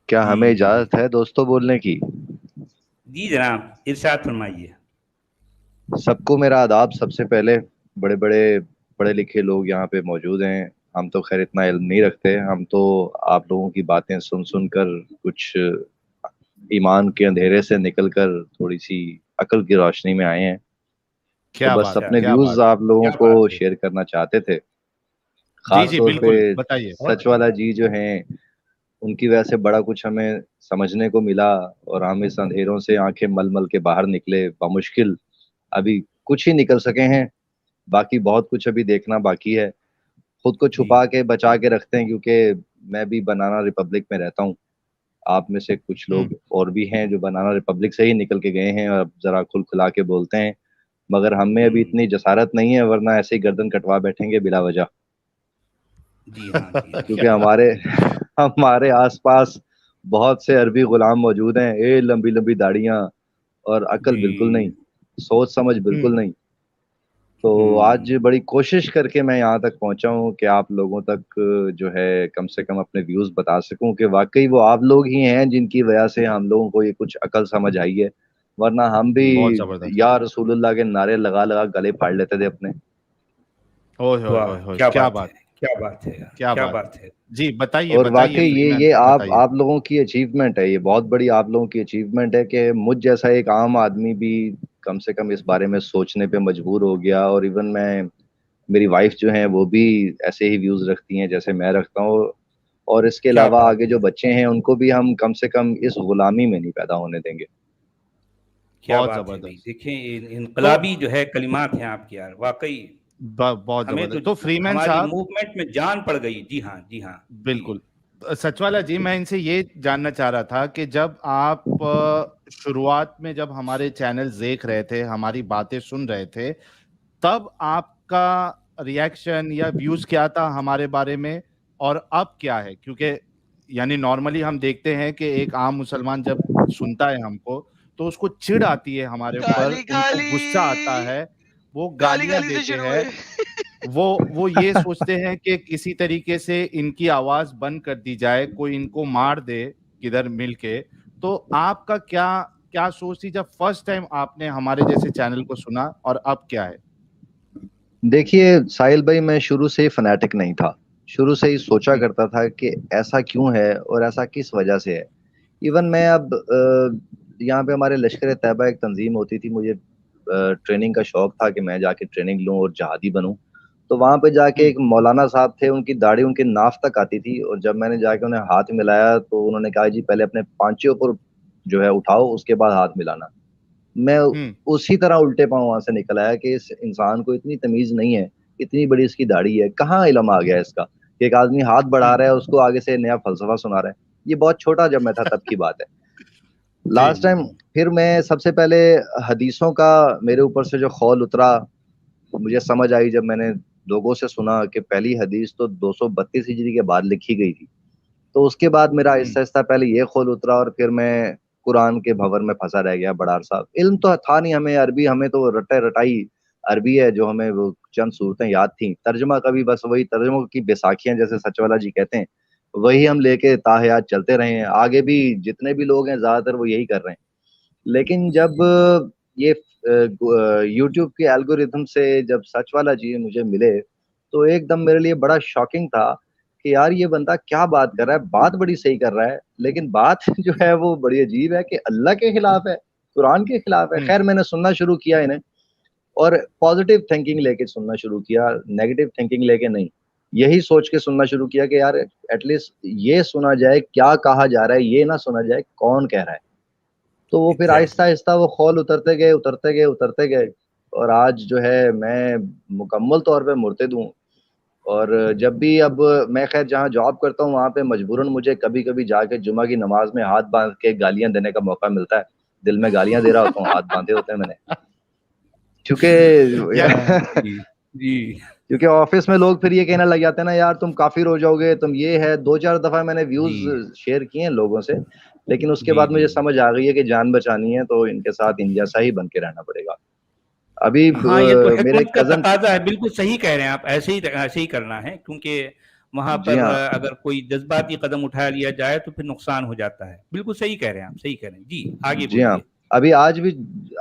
क्या जी हमें जी जी इजाजत है दोस्तों बोलने की? जी जनाब, इरशाद फरमाइए। सबको मेरा आदाब। सबसे पहले बड़े बड़े पढ़े लिखे लोग यहाँ पे मौजूद हैं। हम तो खैर इतना इल्म नहीं रखते। हम तो आप लोगों की बातें सुन सुन कर कुछ ईमान के अंधेरे से निकलकर थोड़ी सी अकल की रोशनी में आए हैं। तो क्या बस बात है, अपने अच्छा, क्या व्यूज बात है। आप लोगों क्या को बात है। शेयर करना चाहते थे। जी खास जी तौर पे बिल्कुल, बताइए। बहुत सच वाला जी जो हैं, उनकी वजह से बड़ा कुछ हमें समझने को मिला। और हम इस अंधेरों से आंखें मल मल के बाहर निकले बामुश्किल। अभी कुछ ही निकल सके हैं, बाकी बहुत कुछ अभी देखना बाकी है। खुद को जी छुपा के बचा के रखते हैं, क्योंकि मैं भी बनाना रिपब्लिक में रहता हूँ। आप में से कुछ हम्म। लोग और भी हैं जो बनाना रिपब्लिक से ही निकल के गए हैं और अब जरा खुल खुला के बोलते हैं। मगर हम में अभी हम्म, इतनी जसारत नहीं है, वरना ऐसे ही गर्दन कटवा बैठेंगे बिला वजह। जी हाँ जी हाँ, क्योंकि क्या बात हमारे है। हमारे आसपास बहुत से अरबी गुलाम मौजूद हैं। ए लंबी लंबी दाढ़ियां और अकल बिल्कुल नहीं, जी। सोच समझ बिल्कुल हम्म। नहीं। तो आज बड़ी कोशिश करके मैं यहाँ तक पहुंचा हूँ कि आप लोगों तक जो है कम से कम अपने व्यूज बता सकूं कि वाकई वो आप लोग ही हैं जिनकी वजह से हम लोगों को ये कुछ अकल समझ आई है। वरना हम भी बहुत जबरदस्त। या रसूलुल्लाह के नारे लगा लगा गले फाड़ लेते थे अपने। ओए होए वाह, होए होए, क्या क्या बात है, बात, क्या बात है यार, क्या क्या बात है। बात है। जी बताइए और बताइए, वाकई फ्रीमैन ये साहब बताइए। आप लोगों की अचीवमेंट है। ये बहुत बड़ी आप लोगों की अचीवमेंट है कि मुझ जैसा एक आम आदमी भी कम से कम इस बारे में सोचने पे मजबूर हो गया। और इवन मैं, मेरी वाइफ जो है वो भी ऐसे ही व्यूज रखती हैं जैसे मैं रखता हूँ। और इसके क्या अलावा बात आगे जो है, बच्चे हैं उनको भी हम कम से कम इस गुलामी में नहीं पैदा होने देंगे। क्या बहुत बात है भाई। जबरदस्त। देखिए तो इनकलाबी जो है कलिमात हैं आपके यार, वाकई। बहुत हमें तो जबरदस्त। तो फ्रीमैन हमारी साहब, मूवमेंट में जान पड़ गई। जी हाँ जी हाँ। जी बिल्कुल। सचवाला जी, मैं इनसे ये जानना चाह रहा था कि जब आप शुरुआत में जब हमारे चैनल देख रहे थे, हमारी बातें सुन रहे थे, तब आपका रिएक्शन या व्यूज क्या था हमारे बारे में, और अब क्या है? क्योंकि यानी नॉर्मली हम देखते हैं कि एक आम मुसलमान जब सुनता है हमको, तो उसको चिढ़ आती है हमारे ऊपर, गाली उनको गाली गुस्सा आता है, वो गाली गालियां गाली से देते शुरू हैं। हुए। वो ये सोचते हैं कि किसी तरीके से इनकी आवाज बंद कर दी जाए, कोई इनको मार दे किधर मिलके। तो आपका क्या क्या सोच थी जब फर्स्ट टाइम आपने हमारे जैसे चैनल को सुना, और अब क्या है? देखिए साहिल भाई, मैं शुरू से ही फनाटिक नहीं था। शुरू से ही सोचा हम्म। करता था कि ऐसा क्यों है और ऐसा किस वजह से है। इवन मैं अब यहाँ पे हमारे लश्कर तैयबा एक तंजीम होती थी। मुझे ट्रेनिंग का शौक था कि मैं जाके ट्रेनिंग लूँ और जहादी बनूं। तो वहां पे जाके हम्म। एक मौलाना साहब थे, उनकी दाढ़ी उनके नाफ तक आती थी। और जब मैंने जाके उन्हें हाथ मिलाया तो उन्होंने कहा जी पहले अपने पांचों पर जो है उठाओ, उसके बाद हाथ मिलाना। मैं हम्म। उसी तरह उल्टे पांव वहां से निकल आया कि इस इंसान को इतनी तमीज नहीं है। इतनी बड़ी इसकी दाढ़ी है, कहाँ इल्म आ गया इसका कि एक आदमी हाथ बढ़ा हम्म। रहा है उसको आगे से नया फलसफा सुना रहा है। ये बहुत छोटा जब मैं था तब की बात है। जी। लास्ट टाइम फिर मैं सबसे पहले हदीसों का मेरे ऊपर से जो खौल उतरा, मुझे समझ आई जब मैंने लोगों से सुना कि पहली हदीस तो 232 हिजरी के बाद लिखी गई थी। तो उसके बाद मेरा हम्म। आहिस्ता आहिस्ता पहले ये खोल उतरा और फिर मैं कुरान के भंवर में फंसा रह गया। बड़ार साहब, इल्म तो था नहीं हमें अरबी। हमें तो रटे रटाई अरबी है जो हमें वो चंद सूरतें याद थी। तर्जमा का भी बस वही तर्जमों की बैसाखियां जैसे सचवाला जी कहते हैं, वही हम लेके ताहयात चलते रहे हैं। आगे भी जितने भी लोग हैं ज्यादातर वो यही कर रहे हैं। लेकिन जब ये यूट्यूब के एल्गोरिथम से जब सच वाला जी मुझे मिले, तो एकदम मेरे लिए बड़ा शॉकिंग था कि यार ये बंदा क्या बात कर रहा है। बात बड़ी सही कर रहा है, लेकिन बात जो है वो बड़ी अजीब है कि अल्लाह के खिलाफ है, कुरान के खिलाफ है। हम्म। खैर मैंने सुनना शुरू किया इन्हें, और पॉजिटिव थिंकिंग लेके सुनना शुरू किया, नेगेटिव थिंकिंग लेके नहीं। यही सोच के सुनना शुरू किया कि यार एटलीस्ट ये सुना जाए क्या कहा जा रहा है, ये ना सुना जाए कौन कह रहा है। तो वो फिर आहिस्ता एग्जैक्टली। आहिस्ता वो खौल उतरते गए उतरते गए उतरते गए। और आज जो है मैं मुकम्मल तौर पे मुर्तिद हूँ। और जब भी अब मैं खैर जहाँ जॉब करता हूँ वहाँ पे मजबूरन मुझे कभी कभी जाके जुमा की नमाज में हाथ बांध के गालियां देने का मौका मिलता है। दिल में गालियां दे रहा होता हूँ, हाथ बांधे होते हैं मैंने। क्योंकि यानी जी जी। क्योंकि ऑफिस में लोग फिर ये कहने लग जाते हैं ना, यार तुम काफिर हो जाओगे तुम, ये है। दो चार दफा मैंने व्यूज जी शेयर किए हैं लोगों से, लेकिन उसके जी बाद जी। मुझे समझ आ गई है कि जान बचानी है तो इनके साथ इन जैसा ही बन के रहना पड़ेगा। अभी हाँ, ये तो मेरे हिकमत का कजन, तकाजा है। बिल्कुल सही कह रहे हैं आप, ऐसे ही करना है। क्योंकि वहां जी पर हाँ। अगर कोई जज्बाती कदम उठा लिया जाए तो फिर नुकसान हो जाता है। बिल्कुल सही कह रहे हैं आप, सही कह रहे हैं जी, आगे जी हाँ। बोलिए। अभी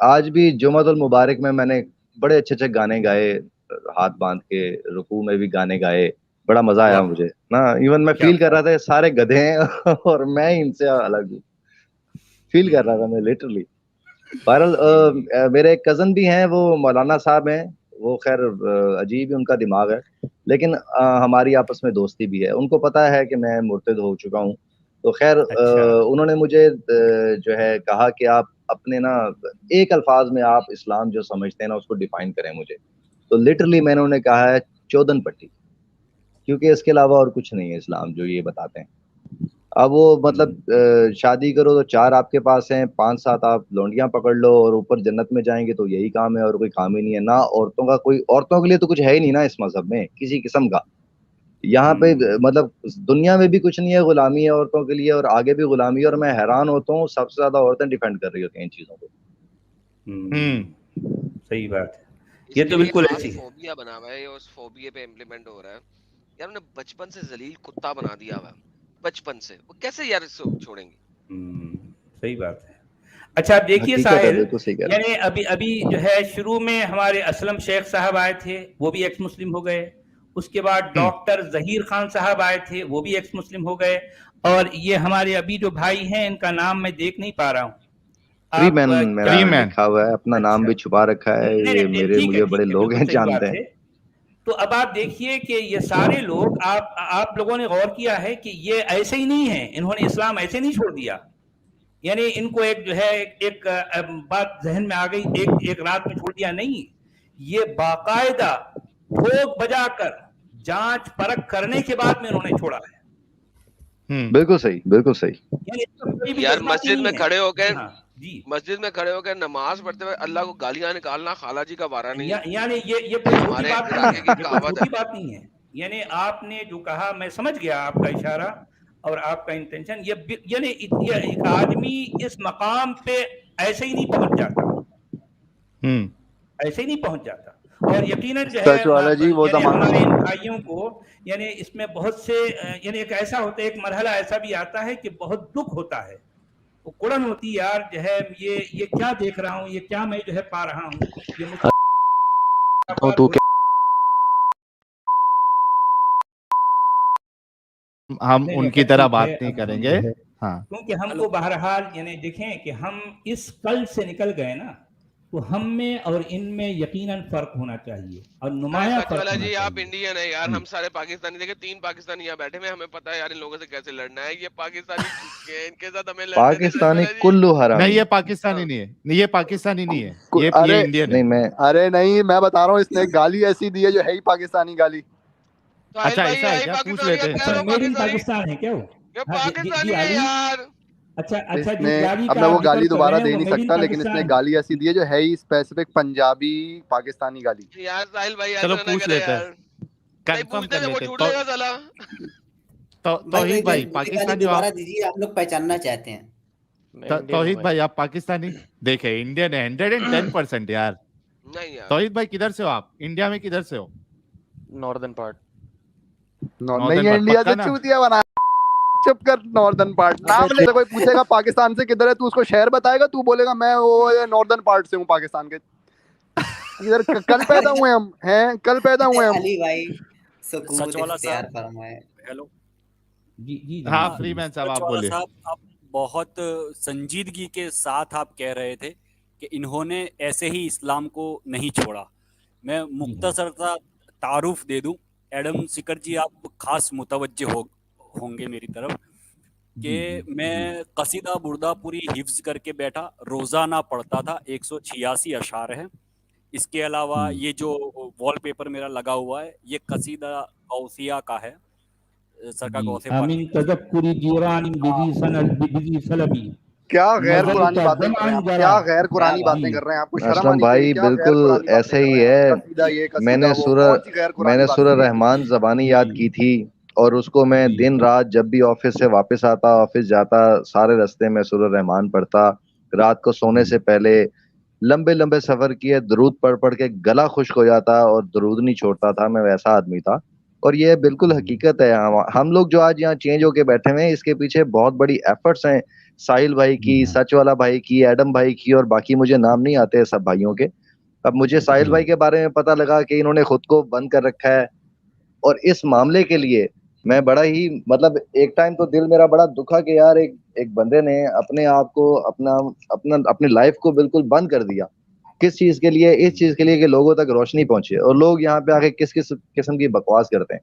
आज भी जुमातुल मुबारक में मैंने बड़े अच्छे अच्छे गाने गाए, हाथ बांध के रुकू में भी गाने गाए, बड़ा मजा आया वाह, मुझे ना। इवन मैं क्या फील कर बात। रहा था ये सारे गधे हैं और मैं ही इनसे अलग हूँ, फील कर रहा था मैं लिटरली। बहरहाल जी मेरे एक कजन भी हैं, वो मौलाना साहब हैं। वो खैर अजीब ही उनका दिमाग है, लेकिन हमारी आपस में दोस्ती भी है। उनको पता है कि मैं मुर्तद हो चुका हूँ, तो खैर अच्छा। उन्होंने मुझे जो है कहा कि आप अपने ना एक अल्फाज में आप इस्लाम जो समझते हैं ना उसको डिफाइन करें मुझे। तो लिटरली मैंने उन्हें कहा है चौदन पट्टी, क्योंकि इसके अलावा और कुछ नहीं है इस्लाम जो ये बताते हैं। अब वो मतलब शादी करो तो चार आपके पास हैं, पांच सात आप लौंडियां पकड़ लो और ऊपर जन्नत में जाएंगे, तो यही काम है और कोई काम ही नहीं है ना। औरतों का कोई, औरतों के लिए तो कुछ है ही नहीं ना इस मजहब में किसी किस्म का। यहाँ पे मतलब दुनिया में भी कुछ नहीं है, गुलामी है औरतों के लिए और आगे भी गुलामी है। और मैं हैरान होता हूँ सबसे ज्यादा औरतें डिफेंड कर रही होती हैं इन चीजों को। सही बात है, ये इसके तो लिए बिल्कुल खास ऐसी है। फोबिया बना हुआ है, ये उस फोबिया पे इम्प्लीमेंट हो रहा है। यार उन्हें बचपन से जलील कुत्ता बना दिया हुआ है, बचपन से। वो कैसे यार इसको छोड़ेंगे? सही बात है। अच्छा आप देखिए हकीकत है, साहिल, बिल्कुल सही कह रहे यानी अभी अभी जो है शुरू में हमारे असलम शेख साहब आए थे, वो भी एक्स मुस्लिम हो गए। उसके बाद डॉक्टर जहीर खान साहब आए थे, वो भी एक्स मुस्लिम हो गए। और ये हमारे अभी जो भाई हैं, इनका नाम मैं देख नहीं पा रहा हूँ। फ्री आप मैन मेरा क्या? लिखा हुआ है, अपना नाम अच्छा, भी छुपा रखा है, नहीं ये नहीं मेरे मुझे बड़े ठीक है, लोग बिल्कुल हैं सही जानते बात हैं। है। तो अब आप देखिए कि ये सारे लोग, आप लोगों ने गौर किया है कि ये ऐसे ही नहीं है, इन्होंने इस्लाम ऐसे नहीं छोड़ दिया। यानी इनको एक जो है एक बात जहन में आ गई, एक रात में छोड़ दिया नहीं। ये बाकायदा ठोक बजाकर जांच परख करने के बाद में इन्होंने छोड़ा है। बिल्कुल सही, बिल्कुल सही। यानी इसमें कोई भी यार जज्बाती नहीं है। जी हाँ, जी। मस्जिद में खड़े होकर नमाज पढ़ते हुए अल्लाह को गालियां निकालना खाला जी का वारा नहीं है। यानी ये कोई छोटी हमारे बात नहीं इलाके है, की ये कोई कहावत छोटी है। बात नहीं है। यानी आपने जो कहा, मैं समझ गया आपका इशारा और आपका इंटेंशन। यानी ये एक आदमी इस मकाम पे ऐसे ही नहीं पहुंच जाता, ऐसे ही नहीं पहुंच जाता। और यकीनन जो है सच वाला जी, वो यानी जमाना हमारे इन भाइयों को, यानी इसमें बहुत से यानी एक ऐसा होता है, एक मरहला ऐसा भी आता है कि बहुत दुख होता है, वो कुड़न होती यार जो है, ये क्या देख रहा हूँ, ये क्या मैं जो है पा रहा हूँ, ये मुझे तो तू हम नहीं उनकी खैर तरह ठीक है। बात नहीं अब हम करेंगे। जो है, हाँ, क्योंकि हमको बहरहाल यानी देखें कि हम इस कल से निकल गए ना, तो हम में और इनमें यकीनन फर्क होना चाहिए और अरे नुमाया सच फर्क वाला होना जी, आप चाहिए। इंडियन है यार, हम सारे पाकिस्तानी। देखे 3 पाकिस्तानी यहाँ बैठे हुए, हमें पता है यार इन लोगों से कैसे लड़ना है। ये पाकिस्तानी चूतिए हैं, इनके साथ हमें लड़ने दे। सच पाकिस्तानी वाला जी। कुल्लू नहीं हरामी। ये पाकिस्तानी नहीं है, नहीं ये पाकिस्तानी नहीं है, ये अरे इंडियन नहीं है। मैं अरे नहीं, मैं बता रहा हूँ, इसने गाली ऐसी दी है जो है ही पाकिस्तानी गाली। साहिल अच्छा भाई ऐसा है यही क्या, पूछ पाकिस्तानी है, लेते हैं। कह अच्छा दो मेड इन पाकिस्तानी। पाकिस्तान है क्या वो? ये हाँ जी पाकिस्तानी है आली। यार। अच्छा जिस इसने, गाली अब का मैं वो आप जिक्र गाली कर रहे दोबारा हैं दे वो नहीं मेड इन सकता, लेकिन इसने पाकिस्तान है। गाली ऐसी दी है जो है ही स्पेसिफिक पंजाबी पाकिस्तानी गाली। यार साहिल भाई चलो ऐसा ना पूछ करे लेते हैं, यार। नहीं कंफर्म पूछने कर से वो लेते हैं। छूट लेगा साला। तौहीद भाई मुझे गाली पाकिस्तानी हो दोबारा आप? दीजिए, आप लोग पहचानना चाहते हैं। तौहीद भाई आप पाकिस्तानी? देखे इंडियन है 110% यार। नहीं यार, तौहीद भाई किधर से हो आप, इंडिया में किधर से हो? Northern part. नहीं पार्ट इंडिया पक्का से ना? चूतिया बना। चुप कर, नॉर्दर्न पार्ट नाम ले। कोई पूछेगा पाकिस्तान से किधर है, तू उसको शहर बताएगा, तू बोलेगा मैं वो नॉर्दर्न पार्ट से हूँ पाकिस्तान के। इधर कल पैदा हुए हम हैं, कल पैदा हुए हम। अली भाई सच सुकूत वाला इख्तियार साहब, फरमाए। हेलो। जी हाँ जनाब फ्री जी। मैन साहब सच आप वाला बोलिए। साहब, आप बहुत संजीदगी के साथ आप कह रहे थे कि इन्होंने ऐसे ही इस्लाम को नहीं छोड़ा। मैं मुख्तसर सा तारुफ दे दूं। एडम सिकर जी, आप खास मुतवज्जे होंगे मेरी तरफ कि मैं कसीदा बुर्दा पूरी हिफ्ज करके बैठा, रोजाना पढ़ता था। 186 अशार है। इसके अलावा ये जो वॉलपेपर मेरा लगा हुआ है, ये कसीदा गौसिया का है, सरकार गौसे पाक आमीन की। तदक्कुरी जीरान बिजी सलबी क्या गैर नजल कुरानी का बातें कर रहे हैं दमान आप, जरा। क्या गैर कुरानी क्या बातें कर रहे हैं, आपको शर्म असलम आनी चाहिए। भाई क्या गैर बिल्कुल कुरानी बातें ऐसे कर ही रहे हैं आप? है। कसीदा ये कसीदा वो, कौन सी गैर कुरानी मैंने बातें? सूरह रहमान ज़बानी याद की थी और उसको मैं दिन रात जब भी ऑफिस से वापस आता, ऑफिस जाता, सारे रास्ते में सूरह रहमान पढ़ता। रात को सोने से पहले लंबे लंबे सफर किए, दरूद पढ़ पढ़ के गला खुश्क हो जाता और दरूद नहीं छोड़ता था। मैं वैसा आदमी था। और ये बिल्कुल हकीकत है। हम लोग जो आज यहाँ चेंज होके बैठे हुए हैं, इसके पीछे बहुत बड़ी एफर्ट्स हैं साहिल भाई की, सच वाला भाई की, एडम भाई की, और बाकी मुझे नाम नहीं आते सब भाइयों के। अब मुझे साहिल भाई के बारे में पता लगा कि इन्होंने खुद को बंद कर रखा है, और इस मामले के लिए मैं बड़ा ही मतलब एक टाइम तो दिल मेरा बड़ा दुखा कि यार एक बंदे ने अपने आप को अपना अपना अपनी लाइफ को बिल्कुल बंद कर दिया। किस चीज के लिए? इस चीज के लिए कि लोगों तक रोशनी पहुंचे, और लोग यहाँ पे आके किस किस किस्म की बकवास करते हैं।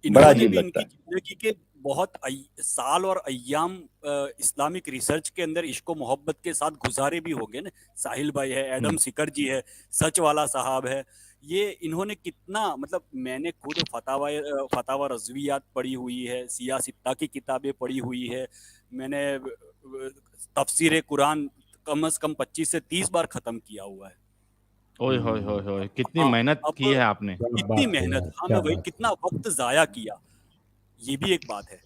बड़ा इन्होंने अजीब भी लगता इनकी है। जिंदगी के बहुत साल और अय्याम इस्लामिक रिसर्च के अंदर इश्को मोहब्बत के साथ गुजारे भी होंगे ना। साहिल भाई है, एडम सिकर जी है, सच वाला साहब है, ये इन्होंने कितना मतलब मैंने खुद फतावा रज़वियात पढ़ी हुई है, सिया सित्ता की किताबें पढ़ी हुई है, मैंने तफसीर कुरान कम से कम 25 से 30 बार खत्म किया हुआ है। ओए होए होए होए, कितनी हाँ, मेहनत अब की है आपने। कितनी मेहनत, हाँ मैं वही कितना वक्त जाया किया, ये भी एक बात है।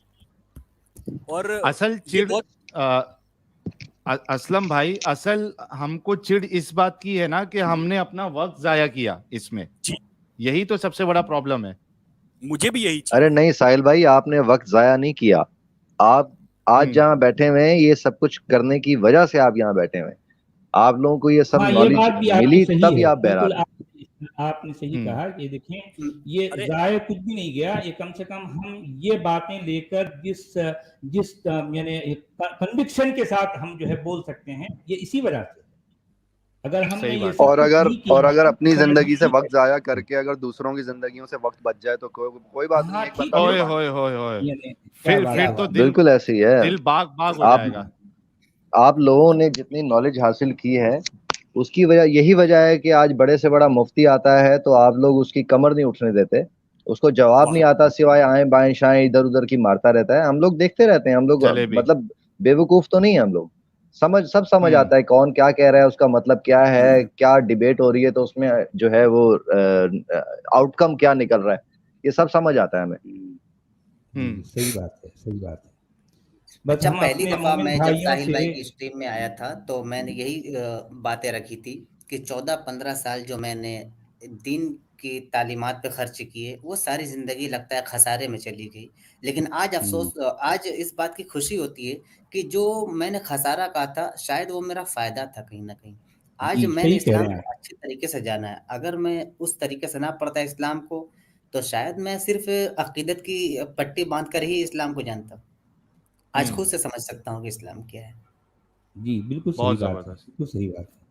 और असल ये चिड़ बहुत असलम भाई, असल हमको चिड़ इस बात की है ना कि हमने अपना वक्त जाया किया इसमें, जी, यही तो सबसे बड़ा प्रॉब्लम है। मुझे भी यही अरे चीज नहीं साहिल भाई, आपने वक्त जाया नहीं किया। आप आज जहाँ बैठे हुए हैं, ये सब कुछ करने की वजह से आप यहाँ बैठे हुए हैं। आप लोगों को ये सब हाँ, ये नॉलेज बात भी आपकी मिली सही तभी है, आप बिल्कुल बहरहाल। आपने सही कहा कि देखें, ये अरे जाए कुछ भी नहीं गया, ये कम से कम हम ये बातें लेकर जिस जिस यानी कन्विक्शन के साथ हम जो है बोल सकते हैं, ये इसी वजह से। अगर हमने सही ये बात सब है। और कुछ अगर नहीं किया और अगर होता अपनी तो शायद हम जिंदगी से नहीं वक्त करते। जाया करके अगर दूसरों की जिंदगियों से वक्त बच जाए तो कोई बात नहीं, हाँ, एक ठीक बंदा है, ओए कुर्बान। होए होए होए, यानी क्या बात फिर है। तो बिल्कुल ऐसे ही है। दिल बाग बाग हो आप जाएगा। आप लोगों ने जितनी नॉलेज हासिल की है, उसकी वजह यही वजह है कि आज बड़े से बड़ा मुफ्ती आता है तो आप लोग उसकी कमर नहीं उठने देते। उसको जवाब वाह नहीं आता, सिवाय आए बाएं शाएं इधर उधर की मारता रहता है। हम लोग देखते रहते हैं। हम लोग जलेबी। मतलब बेवकूफ तो नहीं है हम लोग। सब समझ हम्म आता है कौन क्या कह रहा है, उसका मतलब क्या है, क्या डिबेट हो रही है, तो उसमें जो है वो आउटकम क्या निकल रहा है, ये सब समझ आता है हमें। सही बात है, सही बात है। बस अच्छा, हम पहली अपने दफा मोमिन मैं जब भाइयों साहिल से भाई की स्ट्रीम में आया था तो मैंने यही बातें रखी थी कि 14-15 साल जो मैंने दीन की तालीमात पे खर्च किए, वो सारी जिंदगी लगता है खसारे में चली गई। लेकिन आज अफसोस, आज इस बात की खुशी होती है कि जो मैंने खसारा कहा था शायद वो मेरा फायदा था कहीं ना कहीं। आज जी, मैंने सही कह इस्लाम रहे हैं को आप। अच्छे तरीके से जाना है। अगर मैं उस तरीके से ना पढ़ता इस्लाम को तो शायद मैं सिर्फ अकीदत की पट्टी बांध कर ही इस्लाम को जानता। आज खुद से समझ सकता हूँ कि इस्लाम क्या है। जी, बिल्कुल सही बहुत बात है, जबरदस्त। बिल्कुल सही बात है।